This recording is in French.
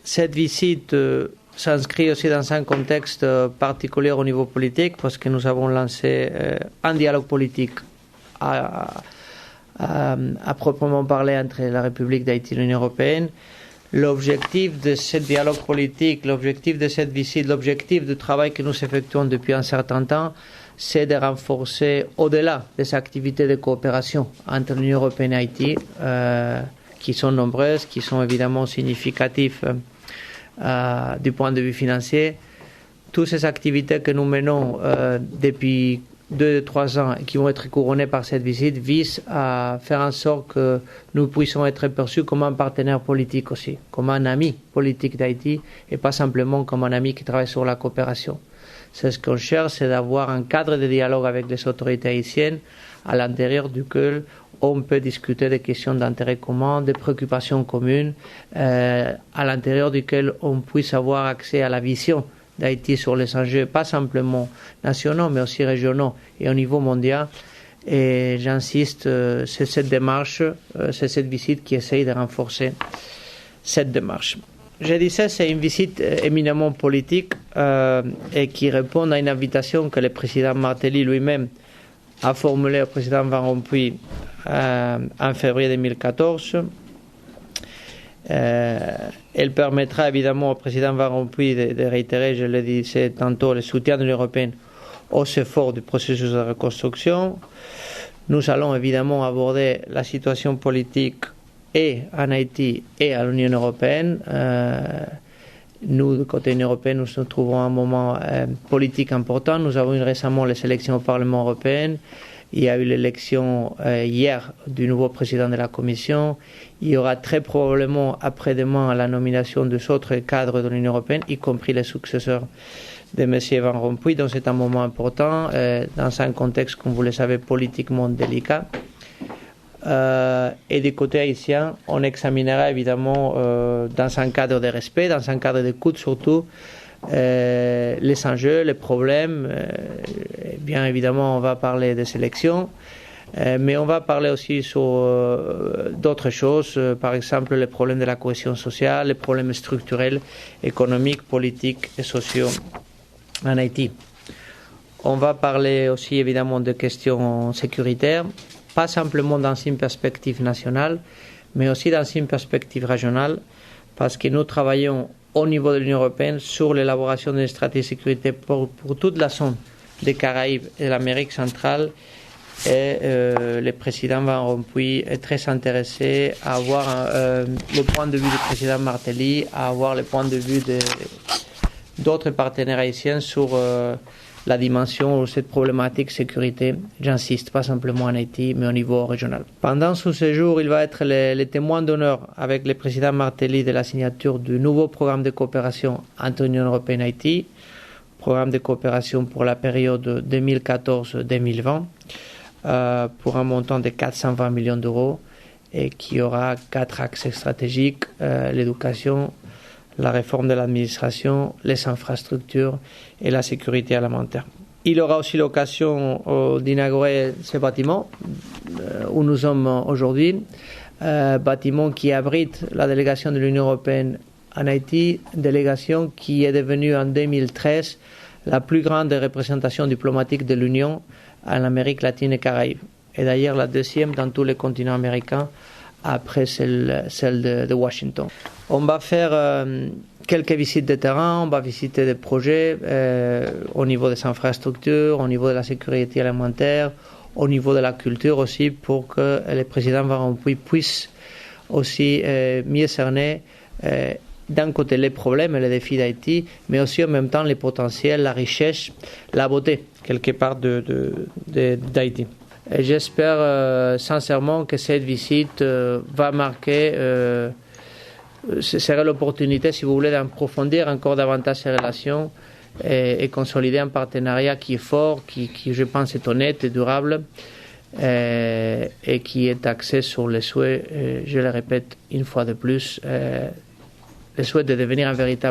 Cette visite s'inscrit aussi dans un contexte particulier au niveau politique parce que nous avons lancé un dialogue politique à proprement parler entre la République d'Haïti et l'Union européenne. L'objectif de ce dialogue politique, l'objectif de cette visite, l'objectif du travail que nous effectuons depuis un certain temps, c'est de renforcer au-delà des activités de coopération entre l'Union européenne et Haïti, qui sont nombreuses, qui sont évidemment significatives du point de vue financier. Toutes ces activités que nous menons depuis 2-3 ans et qui vont être couronnées par cette visite visent à faire en sorte que nous puissions être perçus comme un partenaire politique aussi, comme un ami politique d'Haïti et pas simplement comme un ami qui travaille sur la coopération. C'est ce qu'on cherche, c'est d'avoir un cadre de dialogue avec les autorités haïtiennes à l'intérieur duquel on peut discuter des questions d'intérêt commun, des préoccupations communes, à l'intérieur duquel on puisse avoir accès à la vision d'Haïti sur les enjeux, pas simplement nationaux, mais aussi régionaux et au niveau mondial. Et j'insiste, c'est cette démarche, c'est cette visite qui essaye de renforcer cette démarche. Je disais, c'est une visite éminemment politique et qui répond à une invitation que le président Martelly lui-même a formulée au président Van Rompuy en février 2014. Elle permettra évidemment au président Van Rompuy de réitérer, je le disais tantôt, le soutien de l'Union européenne aux efforts du processus de reconstruction. Nous allons évidemment aborder la situation politique et en Haïti et à l'Union européenne. Nous, du côté de l'Union européenne, nous nous trouvons à un moment politique important. Nous avons eu récemment les élections au Parlement européen. Il y a eu l'élection hier du nouveau président de la Commission. Il y aura très probablement après-demain la nomination des autres cadres de l'Union européenne, y compris les successeurs de M. Van Rompuy. Donc c'est un moment important dans un contexte, comme vous le savez, politiquement délicat. Et du côté haïtien, on examinera évidemment dans un cadre de respect, dans un cadre d'écoute surtout, les enjeux, les problèmes. Bien évidemment, on va parler des élections, mais on va parler aussi sur d'autres choses, par exemple les problèmes de la cohésion sociale, les problèmes structurels, économiques, politiques et sociaux en Haïti. On va parler aussi évidemment de questions sécuritaires, pas simplement dans une perspective nationale, mais aussi dans une perspective régionale, parce que nous travaillons au niveau de l'Union européenne sur l'élaboration d'une stratégie de sécurité pour toute la zone des Caraïbes et de l'Amérique centrale. Et le président Van Rompuy est très intéressé à avoir le point de vue du président Martelly, à avoir le point de vue d'autres partenaires haïtiens sur la dimension de cette problématique sécurité, j'insiste, pas simplement en Haïti, mais au niveau régional. Pendant ce séjour, il va être le témoin d'honneur avec le président Martelly de la signature du nouveau programme de coopération entre l'Union européenne et Haïti, programme de coopération pour la période 2014-2020, pour un montant de 420 millions d'euros et qui aura 4 axes stratégiques, l'éducation, la réforme de l'administration, les infrastructures et la sécurité alimentaire. Il aura aussi l'occasion d'inaugurer ce bâtiment où nous sommes aujourd'hui, bâtiment qui abrite la délégation de l'Union européenne en Haïti, délégation qui est devenue en 2013 la plus grande représentation diplomatique de l'Union en Amérique latine et Caraïbes. Et d'ailleurs la deuxième dans tous les continents américains après celle de Washington. On va faire quelques visites de terrain, on va visiter des projets au niveau des infrastructures, au niveau de la sécurité alimentaire, au niveau de la culture aussi, pour que le président Van Rompuy puisse aussi mieux cerner d'un côté les problèmes et les défis d'Haïti, mais aussi en même temps les potentiels, la richesse, la beauté quelque part d'Haïti. Et j'espère sincèrement que cette visite va marquer, ce serait l'opportunité, si vous voulez, d'approfondir encore davantage ces relations et consolider un partenariat qui est fort, qui je pense est honnête et durable et qui est axé sur le souhait, je le répète une fois de plus, le souhait de devenir un véritable